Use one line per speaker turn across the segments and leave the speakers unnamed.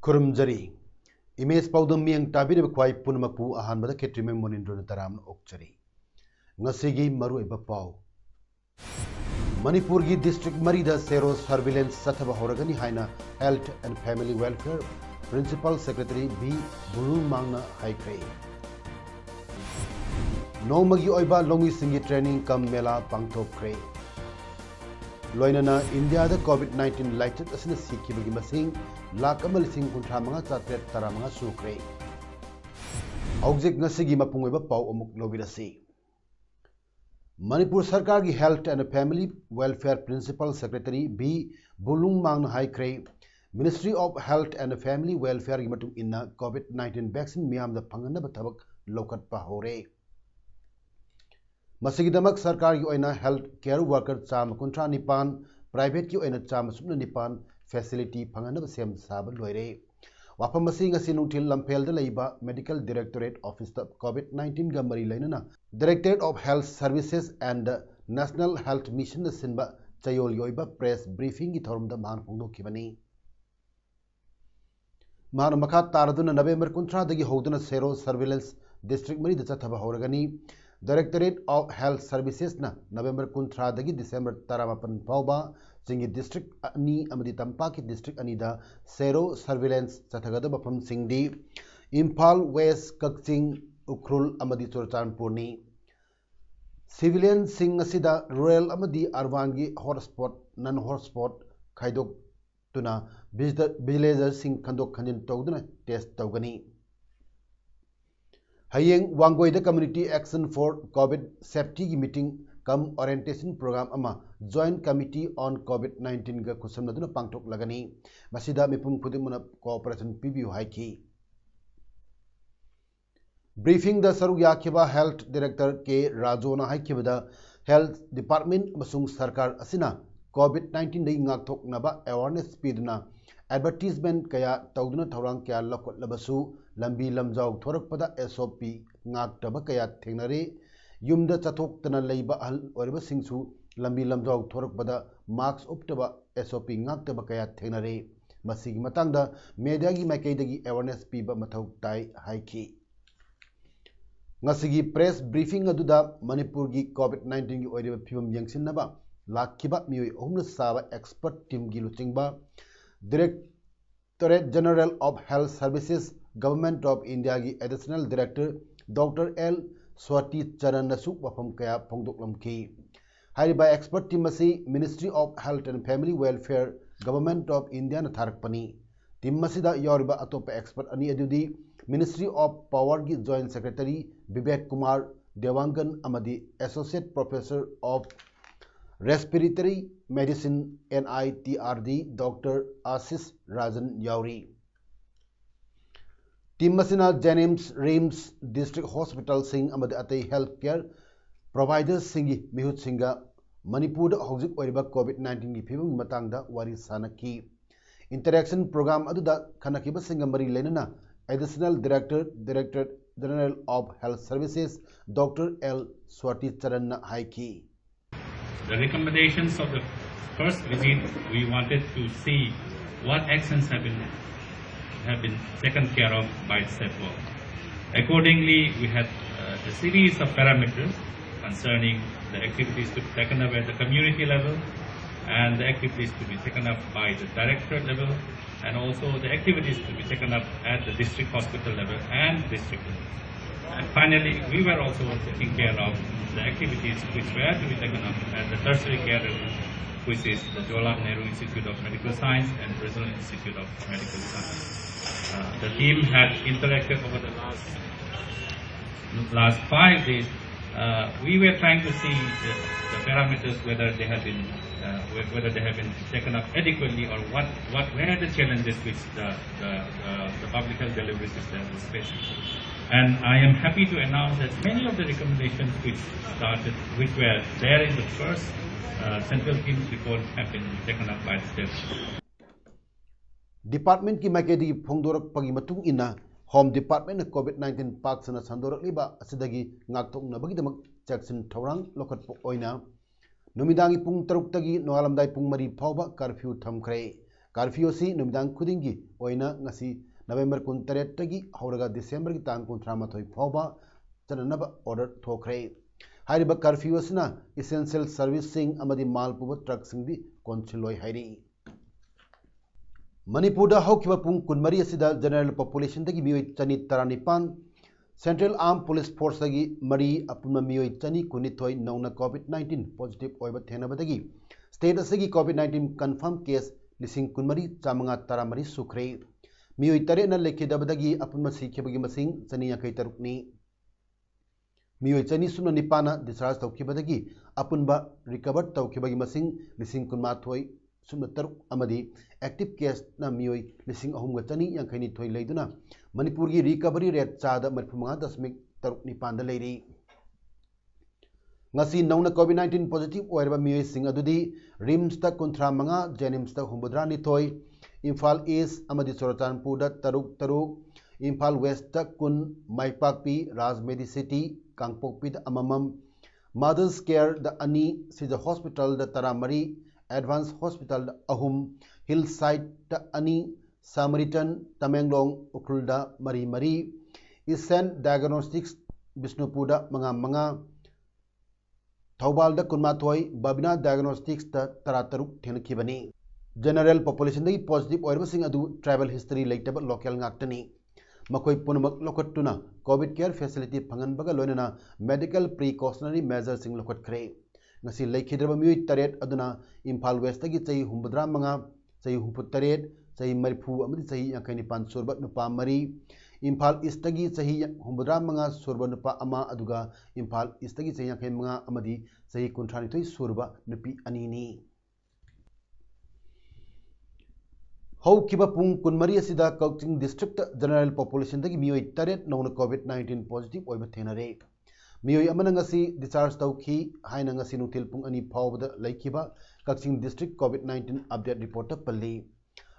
Kurumjari Image Paudam Miang Tabiri Kwai Punamapu Ahanbada Ketrime Monindro Taram Okchari Ngasigi Maru Bapau Manipurgi District Marida Sero Surveillance Sataba Horagani Haina Health and Family Welfare Principal Secretary B. Bulun Mangna Haikre No Magi Oiba Longi Singi Training Kam Mela Pangto Kre Loinana India the COVID-19 lighted asina Siki Masing Lakamal Sing Kuntramanga Chatet Taramanga Sukre Auxik Nasigi Mapunga Pau Omuk Lovidasi Manipur Sarkar ki Health and Family Welfare Principal Secretary B. Bulung Mang Haikre Ministry of Health and Family Welfare Gimatum Inna COVID-19 vaccine Miam the Pangana Batabak Lokat Pahore Masigidamak Sarkar ki oina health care worker cham kuntra nipan private ki oina cham sumna nipan facility phangana sem sabal loire wapam masing asinungthil lampel da leiba medical directorate office of COVID-19 gamari lainana directorate of health services and national health mission sinba chayol yoiba press briefing ki thorum da man phongdo kibani man makha taraduna November kuntra dagi hoduna sero surveillance district mari da chathaba horagani Directorate of Health Services na November Kuntra dagi December Taramapan Pauba Singi District Ani Amadi Tampaki District Anida Sero Surveillance Chathagada Bapam Singdi Impal West Kakching Ukrul Amadi Chorchanpurni Civilian Sing Asida Rural Amadi Arvangi Hotspot Non Hotspot Kaidok Tuna Vigilator Sing Kandok Kanjin Togduna Test Togani Hayeng Wangoi the Community Action for COVID Safety Meeting Come Orientation Program Ama Joint Committee on COVID-19 ga kusamnaduna pangtok lagani masida mipum khudimuna cooperation PBU haiki Briefing the Saru Yakiba Health Director K Rajona haikibada Health Department masung sarkar asina COVID-19 dai ngakthok naba awareness pidna advertisement kaya tawduna thorang kaya lakot labasu lambi lamjau thorak pada SOP ngak taba kaya thengnare yumda chathok tana leiba ahal oriba singsu lambi lamjau thorak pada marks uptaba SOP ngak taba kaya thengnare masigi matangda media gi maikaidagi awareness piba mathau tai haiki ngasigi press briefing aduda Manipur gi COVID-19 gi oriba phibam yangsinnaba lakhiba mioi ohumna saba expert team gi luchingba Directorate General of Health Services Government of India ki Additional Director Dr. L. Swati Charan Nasu Wafam Kaya Pongdok Lamki. Hired by expert team Masi Ministry of Health and Family Welfare Government of India Natharakpani. Team Masida Yoriba Atopa expert Ani Adudi Ministry of Power ki Joint Secretary Vivek Kumar Dewangan Amadi Associate Professor of Respiratory Medicine NITRD Dr. Ashish Rajan Yauri. Team Masina Jenims Rims District Hospital Singh Amad Ate Healthcare Providers Singi Mihut Singa Manipur Housing Oriba COVID-19 ki phibam matangda wari sanaki. Interaction program aduda Kanakiba Singamari Lenana Additional Director Directorate General of Health Services Dr. L. Swati Charan Haiki.
The recommendations of the first visit, we wanted to see what actions have been taken care of by SEPO. Accordingly, we had a series of parameters concerning the activities to be taken up at the community level and the activities to be taken up by the directorate level and also the activities to be taken up at the district hospital level and district level. And finally, we were also taking care of the activities which were to be taken up at the tertiary care level, which is the Jawaharlal Nehru Institute of Medical Science and Brazil Institute of Medical Science. The team had interacted over the last 5 days. We were trying to see the parameters, whether they have been whether they have been taken up adequately or where are the challenges which the public health delivery system is facing. And I am happy to announce that many of the recommendations which were there in the first central team's report have been taken up by the states.
Department ki maikedi phongdorak pagi matung ina Home Department COVID-19 paksana sandorak liba asidagi ngaktok na bagi damak Jackson Taurang lokat pok oina numidangi pung taruk tagi noalamdai pung mari phauba curfew thamkhre curfew si numidang khudingi oina ngasi November 13 tagi hauraga December ki tang 13 phauba chananaba order thokre hairiba curfew asina essential servicing amadi malpuba truck singdi konchiloi hairi Manipur da haukiba pung kunmari asida general population dagi mioi chani taranipan Central Armed Police Force dagi mari apuna mioi chani kunithoi nauna COVID-19 positive oiba thenabadagi state asigi COVID-19 confirm case lising kunmari chamanga taramari sukre mioi tare na lekhidabadagi apuna sikhebagi masing chani yakai tarukni mioi chani suna nipana discharge tawkibadagi apunba recover tawkibagi masing lising kunma thoi sumna taruk amadi active case na mioi lising ahumga chani yankaini thoi leiduna Manipur ki recovery rate chada 35.9 da leiri ngasi nauna COVID-19 positive oirba mioi sing adudi rims ta kunthra manga jenims ta humbudra ni thoi Imphal East amadi Churachandpur da taruk Imphal West ta kun Maipakpi Rajmedi City Kangpokpi da amamam Mothers Care da ani Sija Hospital da taramari Advanced Hospital da ahum Hillside da ani Samaritan Tamenglong Ukrulda Mari Isen Diagnostics Bisnupuda Manga Thaubalda Kunmathoi Babina Diagnostics da Tarataruk Thenakibani General population dagi positive oirbasing adu travel history laitaba local ngaktani makoi punamak lokattuna COVID care facility phanganbaga loinana medical precautionary measures sing lokat khre ngasi laikhidraba mioi taret aduna Imphal West dagi chai humbudra manga chai humput taret Sahi marifu amadi sahi yangkaini pan surba nupa mari Imphal East tagi sahi humbudra manga surba nupa ama aduga Imphal East tagi sahi yangkaini manga amadi sahi kuntrani thoi surba nupi anini Hau kiba pung kunmari asida Kawching district general population tagi mioi taret nauna COVID-19 positive oiba thenare mioi amana ngasi discharge tawki haina ngasi nutil pung ani phawbada laikiba Kawching district COVID-19 update report palli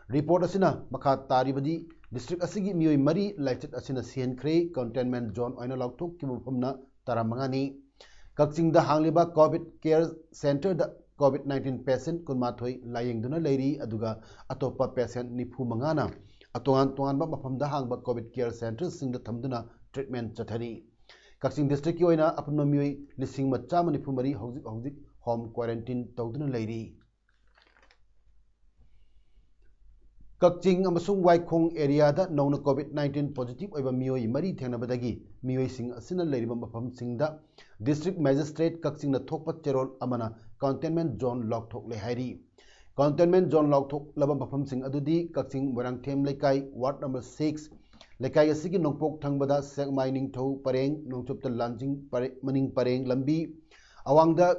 Report asina makha taribadi district asigi mioi mari laichet asina sienkhre containment zone oina lokthok kibumna taramangani Kawching da hangliba COVID care center da COVID-19 patient kunmathoi layengduna leiri aduga atopa patient nifu mangana atongan ba mafamda hangba COVID care center singda thamduna treatment chathari Kawching district ki oina apna mioi lising macha manifu mari hojik home quarantine tawduna leiri Kawching amasung Waikhong area da nauna COVID-19 positive oiba mioi mari thenabadagi mioi sing asina leiriba mafam singda district magistrate Kawching na thokpa cherol amana containment zone lokthok le hairi containment zone lokthok laba mafam sing adudi Kawching Morangthem Lekai ward number 6 Lekai asigi nongpok thangbada Sekmai Ningthau Pareng nongchupta Lanjing Maning Pareng lambi awangda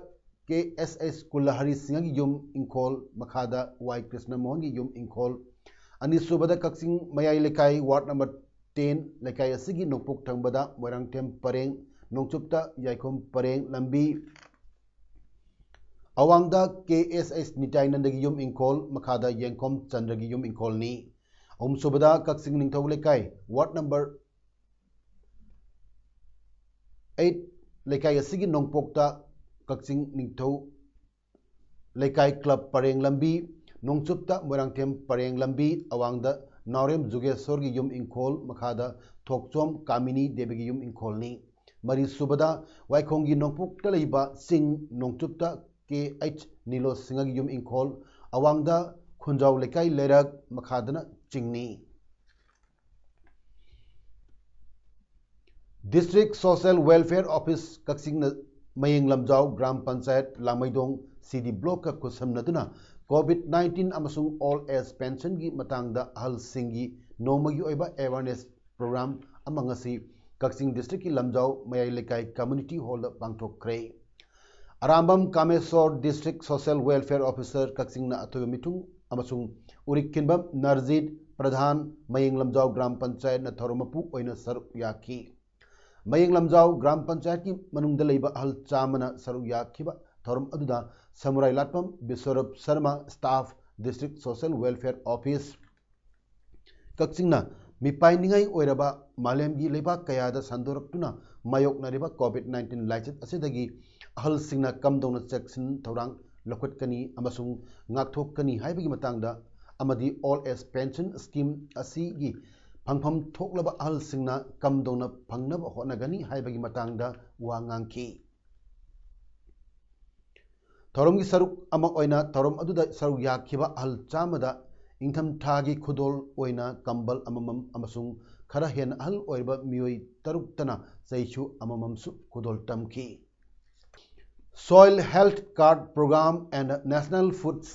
KSS Kulahari Singagi yum Ingkhol makhada Y Krishna Mohan gi yum Ingkhol Anisubada Kawching Mayai Lekai ward number 10 Lekai asigi nongpok thangbada Morangthem Pareng nongchupta Yaikhom Pareng lambi awangda KSS Nitai Nandagi yum Ingkhol makhada Yengkhom Chandragi yum Ingkhol ni Subada Kawching Ningthau Lekai ward number 8 Lekai asigi nongpokta Kawching Ningthau Lekai Club Pareng lambi nongchupta Morangthem Pareng lambi awangda Naurem Jugeshwar gi yum Ingkhol makhada Thokchom Kamini Devi gi yum Ingkhol ni Mari Subada Waikhong gi nongpokta leiba Sing nongchupta KH Nilo Singha gi yum Ingkhol awangda Khunjau Lekai Lerak makhadana Chingni District Social Welfare Office Kawching Mayeng Lamjau Gram Panchayat Lamaidong CD Block ka kusamnaduna COVID-19 amasung all age pension gi matangda ahal singi nomagi oiba awareness program amangasi Kawching district ki Lamjau Mayai Lekai community hall da pangthokre Arambam Kamesor District Social Welfare Officer Kaksingna Atoy Mitung amasung Urik Kinbam Narzid Pradhan Maying Lamjau Gram Panchayat na Thoromapu oina saruk yaki. Maying Lamjau Gram Panchayat ki manungda leiba ahal chamana saruk yakiba thorom aduda Samurai Latpam Biswarap Sharma Staff District Social Welfare Office Kaksingna Mipai ningai oiraba malemgi leiba kayada sandoraktuna mayoknariba COVID-19 laichet asidagi ahal singna kamdona section thorang lokotkani amasung ngakthokani haibagi matangda amadi all age pension scheme asigi phangpham thoklaba ahal singna kamdona phangnaba honagani haibagi matangda wangangki Thoromgi saruk ama oina thorom aduda saruk yakhiba ahal chamada ingtham thagi khudol oina kambal amamam amasung khara hen ahal oiba mioi taruk tana saichu amamam su khudol tamki Soil Health Card Program and National Food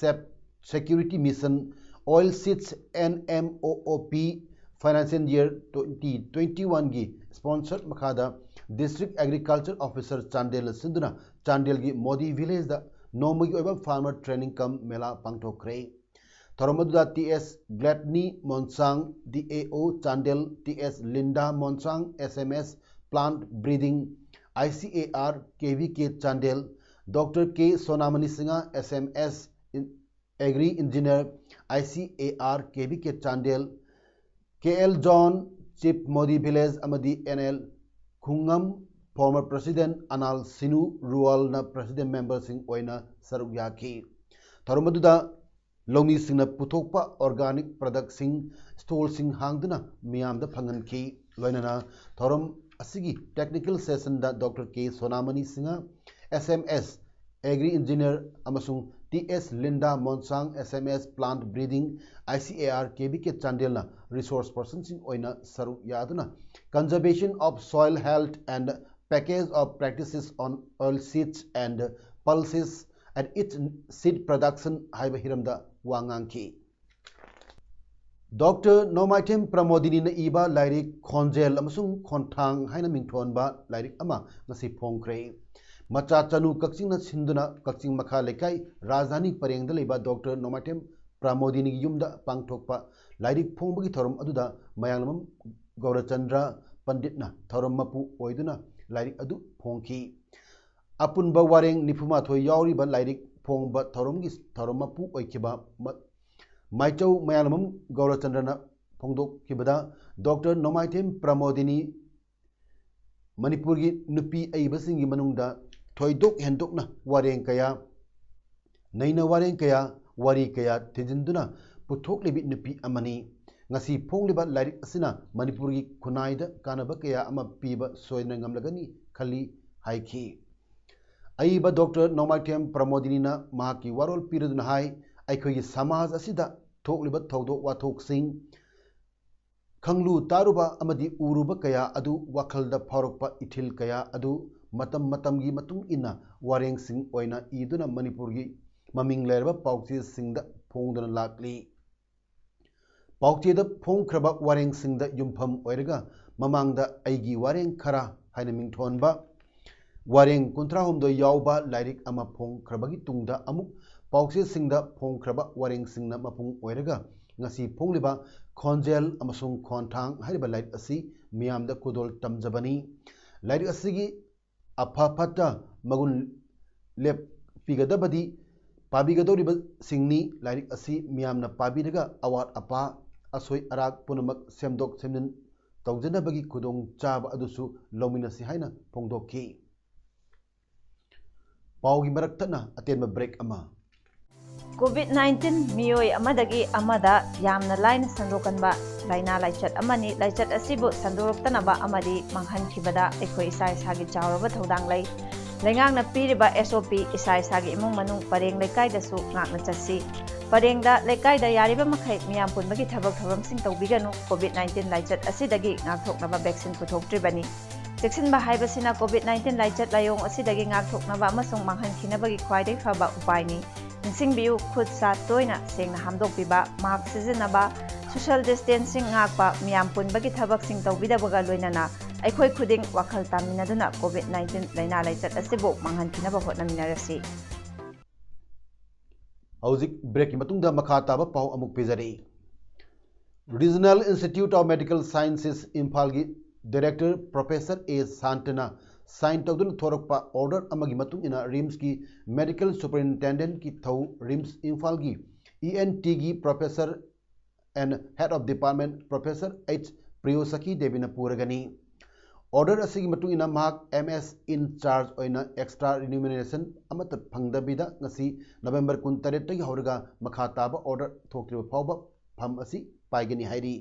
Security Mission Oil Seeds NMOOP Financial Year 2021 gi sponsored makada District Agriculture Officer Chandel Sinduna Chandel gi Modi Village da Nomagi oiba Farmer Training Camp Mela Pangthokre Thoromaduda TS Gladney Monsang DAO Chandel TS Linda Monsang SMS Plant Breeding ICAR KVK Chandel Dr. K Sonamani Singha SMS Agri Engineer ICAR KVK Chandel KL John Chief Modi Village Amadi NL Khungam former President Anal Sinu Rual na President Member Sing Oina Sarugyaki Thoromaduda Lomi Singna Putokpa Organic Product Sing Stall Sing Hangduna Miam the Panganki Loinana Thorom Asigi Technical Session da Dr. K Sonamani Singha SMS Agri Engineer Amasung TS Linda Monsang SMS Plant Breeding ICAR KBK Chandelna Resource Person Sing Oina Saru Yaduna Conservation of Soil Health and Package of Practices on Oil Seeds and Pulses and its seed production Haiba Hiramda Wanganki Dr. Nomaitem Pramodini na iba Lyric Konjel Amasung Kontang Haina Mingtonba Lyric Ama Nasi Pongkre Macha Chanu Kaksing na Sinduna Kaksing Makha Lekai Rajdhani Pareng Daliba Dr. Nomaitem Pramodini Yumda Pangtokpa Lyric Pongbagi Thorom Aduda Mayangamam Gaurachandra Panditna Thorom Mapu Oiduna Lyric Adu Pongki Apunba Wareng Nipuma Thoy Yauri ba Lyric Pongba Thoromgis Thorom Mapu Oikiba Maichau Mayalamam Gaurachandrana Pongdok Kibada Dr. Nomaitem Pramodini Manipurgi Nupi Aibasingi Manungda Toydok Hendokna Wareng Kaya Naina Wareng Kaya Wari Kaya Tijinduna Putok Libit Nupi Amani Ngasi Pongliba Lyric Asina Manipurgi Kunaida Kanaba Kaya Ama Piba Soinangam Lagani Kali Haiki Aiba Dr. Nomaitem Pramodinina Mahaki Warol Piraduna Hai Aikogi Samaj Asida Tokliba Todo Watok Sing Kanglu Taruba Amadi Uruba Kaya Adu Wakalda Parokpa Itil Kaya Adu Matam Matamgi Matung Ina Wareng Sing Oina Iduna Manipurgi Maming Lerba Paukti Singda Pongdana Lakli Paukti the Pong Kraba Wareng Singda Yumpam Oirega Mamangda Aigi Wareng Kara Hainaming Tonba Wareng Kuntrahum do Yauba Lyric Ama Pong Krabagi Tungda Amuk Paukse Singda Pong Kraba Wareng Singna Mapung Oirega Ngasi Pongliba Konjel Amasung Kontang Hariba Light Asi Miam the Kudol Tamjabani Light Asigi Apapata Magun Lep Pigadabadi Pabigadoriba Singni Light Asi Miam na Pabidaga Awat Apa Asoi Arak Punamak Semdok Semden Taujanabagi Kudong Chaba Adusu Lominasi Haina Pongdoki Paugi Maraktana Atenma Break Ama
COVID-19 miyoi amadagi amada yamna laina sandokanba laina laichat amani laichat asibu sandoroktanaba amadi manghankhibada ekhoi isai sagi chawraba thodang lai laingang na piriba SOP isai sagi imong manung pareng lekai dasu ngakna chasi pareng da lekai da yariba makhai miyam punbagi thabak thabam sing tawbiganu COVID-19 laichat asidagi ngakthoknaba vaccine puthoktribani Seksinba haibasina COVID-19 laichat layong asidagi ngakthoknaba amasung manghankinabagi khwaidai phaba upaini Singbiu khud sa toina sengna hamdokpiba mask sizinaba social distancing ngakpa miyam punbagi thabak sing tawbidabaga loinana ꯑꯩꯈꯣꯏ ꯈꯨꯗꯤꯡ ꯋꯥꯈꯜ ꯇꯥꯃꯤꯟꯅꯗꯨꯅ COVID-19 ꯂꯩꯅꯥ ꯂꯩꯆꯠ ꯑꯁꯤꯕꯨ ꯃꯥꯡꯍꯟꯈꯤꯅꯕ ꯍꯣꯠꯅꯃꯤꯟꯅꯔꯁꯤ꯫
ꯍꯧꯖꯤꯛ ꯕ꯭ꯔꯦꯛꯀꯤ ꯃꯇꯨꯡꯗ ꯃꯈꯥ ꯇꯥꯕ ꯄꯥꯎ ꯑꯃꯨꯛ ꯄꯤꯖꯔꯤ꯫ Regional institute of medical sciences ꯏꯝꯐꯥꯜꯒꯤ ꯗꯥꯏꯔꯦꯛꯇꯔ ꯄ꯭रोफेसर ए शांतना साइन तौदुन थोरक्पा ऑर्डर अमगी मतुंग इना रिम्स की मेडिकल सुपरिटेंडेंट की थौ रिम्स इम्फाल की ENT की professor and head of department professor H प्रियोसकी देवीना पूरगनी। ऑर्डर असिगी मतुंग इना महाक MS इन चार्ज ओइना एक्स्ट्रा रिन्यूमिनेशन अमत फंगदबिदा ngasi नवंबर 19 तगी हौरगा मखा ताबा ऑर्डर थोक्रिबा फावबा फम असि पाइगनी हाइरी।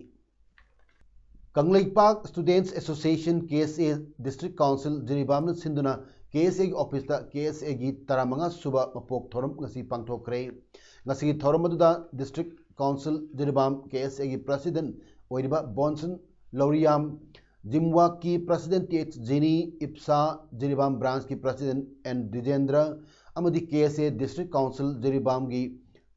Kangleipak students association KSA district council Jiribam सिंधुना KSA की ऑफिस KSA की 15 सुबा मपोक थोरम ngasi पांगथोखरे। ngasi थोरम अदुदा डिस्ट्रिक्ट काउंसिल जिरीबाम KSA की प्रेसिडेंट ओइरिबा बॉन्सन लौरियाम, जिमवा की प्रेसिडेंट TH जेनी, इप्सा जिरीबाम ब्रांच की प्रेसिडेंट N दिजेंद्र अमदी KSA डिस्ट्रिक्ट काउंसिल जिरीबाम की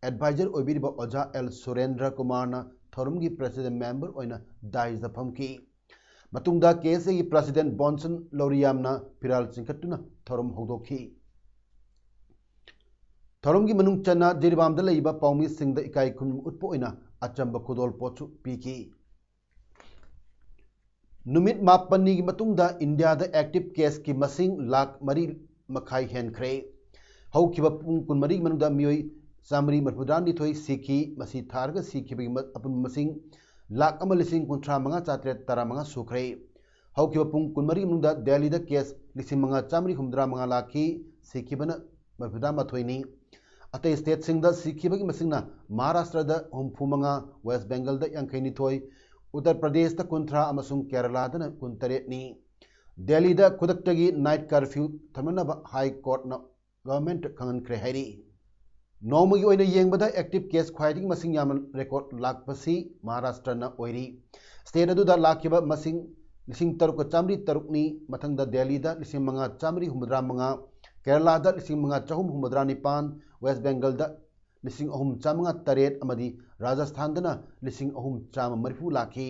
एडवाइजर ओइबिरिबा ओजा L सुरेंद्र कुमार थोरम की प्रेसिडेंट मेंबर ओइना दाइज दफम की मतुंगदा KSA की प्रेसिडेंट बॉन्सन लौरियामना फिराल चिंखटुना थोरम होदोखी। थोरम की मनुंग चन्ना जिरीबामदा लैबा पाउमी सिंगदा इकाई खुन उत्पो ओइना अचंब खुदोल पोचु पीकी। नुमित मापन्नी की मतुंगदा इंडिया दा एक्टिव केस की मसिंग लाख मरी मखाई हेनख्रे। हौखिबा पुंग कुनमरी मनुंगदा मियोई चामरी मरफुद्रानी थोई सीखी मसी थारगा सीखी अपन मसिंग लाख अमा लिसिंग 53,435 सुख्रे। हौखिबा पुंग कुनमरी मनुंगदा दिल्ली दा केस 5,435 लाखी सीखीबना मरफुद्रा माथोइनी। अतै स्टेट सिंगदा सीखीबगी मसिंगना महाराष्ट्र दा 35, वेस्ट बेंगल दा 52, उत्तर प्रदेश दा 30 अमसुंग केरला दा 23 नी। दिल्ली दा खुदक्तगी नाइट कर्फ्यू थमनबा हाई कोर्ट ना गवर्नमेंट खंगनख्रे हैरी। नौमगी ओइना येंगबदा एक्टिव केस ख्वाइदिंग मसिंग याम रेकॉर्ड लाखपसी महाराष्ट्र ना ओइरी। स्टेट अदुदा लाखिबा मसिंग 3,303 नी। मथंगदा दिल्ली दा 5,435, केरला दा 5,459, वेस्ट बेंगल दा 3,308 अमदी राजस्थान दना 3,330 लाखी।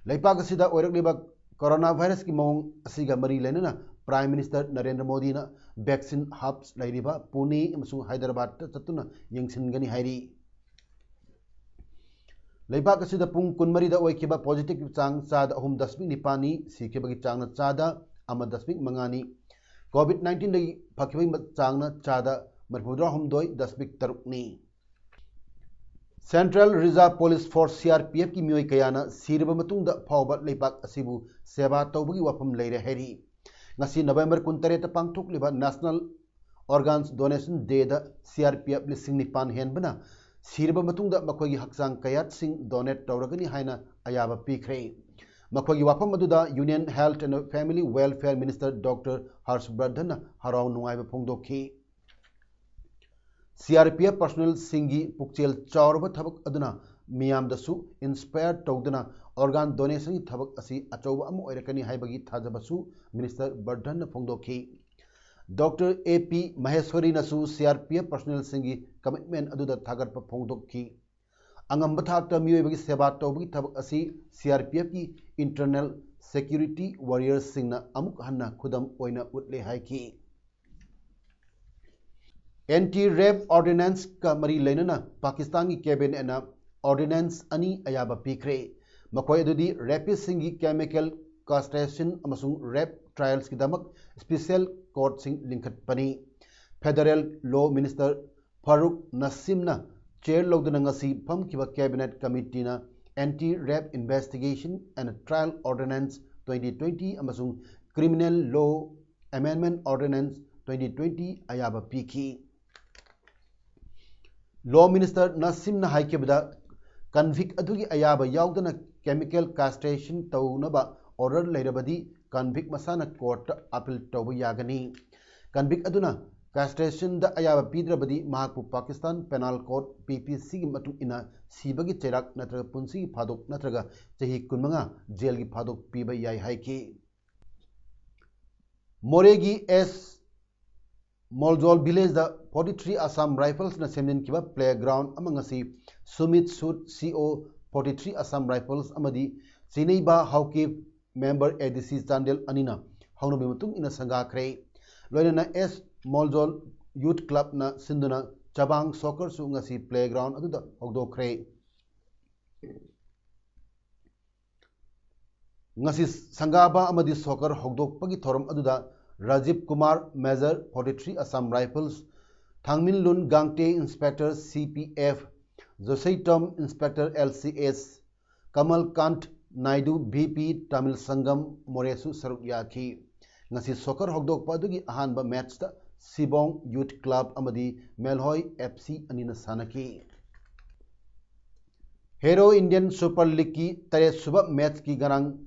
लैपाक असिदा ओइरकलिबा कोरोना वायरस की मौंग असिगा मरी लेनना प्राइम मिनिस्टर नरेंद्र मोदी ना वैक्सीन हब्स लैरिबा पुणे अमसुंग हैदराबाद चतुना यंगसिनगनी हाइरी। लैपाक असिदा पुंग कुनमरीदा ओइखिबा पॉजिटिव चांग चाद 3.9 सीखिबगी चांग चादा 1.5 कोविड-19 दगी फकिबगी चांग चादा 39.3 central reserve police force CRPF की मियोई कयाना सिरबा मतुंगदा फावबा लैपाक असिबु सेवा तौबगी वाफम लैरे हैरी। ngasi नवंबर 19 पांगथोकलिबा नेशनल ऑर्गन्स डोनेशन डे दा CRPF 9,000 हेनबना सिरबा मतुंगदा मखोगी हक्सांग कयात सिंग डोनेट तौरगनी हाइना अयाबा पीखरे। मखोगी वाफम अदुदा union health and family welfare minister doctor Harshvardhan हराव नुंगाइबा फोंगदोखी। CRPF पर्सनल सिंगी पुक्चेल चावरबा थबक अदुना मियामदसु इंस्पायर तौदना ऑर्गन डोनेशन की थबक असी अचौबा अमु ओइरकनी हाइबगी थाजबसु मिनिस्टर वर्धन फोंगदोखी। डॉक्टर AP महेश्वरी नसु CRPF पर्सनल सिंगी कमिटमेंट अदुदा थागरपा फोंगदोखी। अंगंब थाकता मियोइबगी सेवा तौबगी थबक असी CRPF की इंटरनल सिक्योरिटी वॉरियर्स सिंगना अमुक हन्ना खुदम ओइना उतले हाइकी। एंटी रेप ऑर्डिनेंस का मरी लेनना पाकिस्तान की कैबिनेट ना ऑर्डिनेंस अनी अयाबा पीखरे। मखोय अदुदी रेपिस्ट सिंगी केमिकल कास्ट्रेशन अमसुंग रेप ट्रायल्स की दमक स्पेशल कोर्ट सिंग लिंखत पनी। फेडरल लॉ मिनिस्टर फारूक नसीमना चेयर लौदना ngasi फमखिबा कैबिनेट कमिटी ना anti rape investigation and trial ordinance 2020 अमसुंग क्रिमिनल लॉ अमेंडमेंट ऑर्डिनेंस 2020 अयाबा पीखी। लॉ मिनिस्टर नसीमना हाइकेबदा कन्विक्ट अदुगी अयाबा याउदना केमिकल कास्ट्रेशन तौनबा ऑर्डर लैरबदी कन्विक्ट मसाना कोर्ट अपील तौब यागनी। कन्विक्ट अदुना कास्ट्रेशन दा अयाबा पीद्रबदी महाकु पाकिस्तान पेनल कोड PPC की मतुंग इना सीबगी चेराक नत्रगा पुंसी फादोक नत्रगा चही 15 जेल की फादोक पीबा याई हाइकी। मोरेगी एस मोलजोल विलेज दा 43 असम राइफल्स ना सेमनिन किबा प्लेग्राउंड अमंगसी सुमित सूट CO 43 असम राइफल्स अमदी चिनेबा हाउकी member ADC Chandel Anina haunabi matung ina sangakre loinana S Moljol Youth Club na sinduna Chabang Soccer su ngasi playground aduda hogdokre ngasi sangaba amadi soccer hogdokpagi thoram aduda Rajiv Kumar Major 43 Assam Rifles Thangmin Lun Gangte Inspector CPF Josai Tom Inspector LCS Kamal Kant Naidu BP Tamil Sangam Moresu Saruk Yaki ngasi soccer hogdokpa adugi ahanba match ta Sibong Youth Club amadi Melhoi FC anina sanaki Hero Indian Super League ki tare suba match ki garang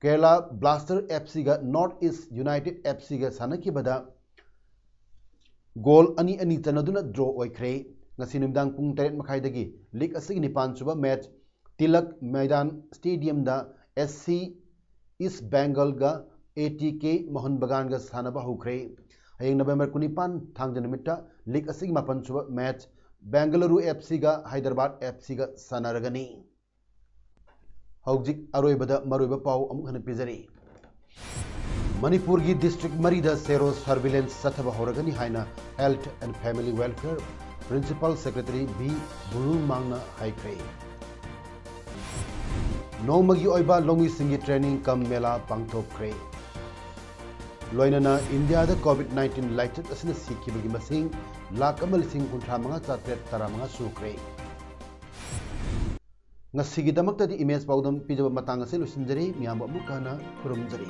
Kerala Blaster FC ga North East United FC ga sanaki bada goal ani chanaduna draw oikre ngasi nimdang pung 3 makhai dagi league asigi ni 5 suba match Tilak Maidan Stadium da SC East Bengal ga ATK Mohan Bagan ga sanaba hukre hayeng November 25 thangja nimita league asigi 8 suba match Bengaluru FC ga Hyderabad FC ga sanaragani hojik aroibada maroiba pau amuk hana pizari Manipur ki district marida zero surveillance sathaba horagani haina health and family welfare principal secretary B Burun Mangna haikre Nomagi oiba longi singi training kam mela pangthokre loinana India da COVID-19 laichak asina sikibagi masing lakh amal sing kunthra manga chatret taramanga sukre ngasigidamakta di image paudam pijaba matang ase lusinjari miyamba mukana kurumjari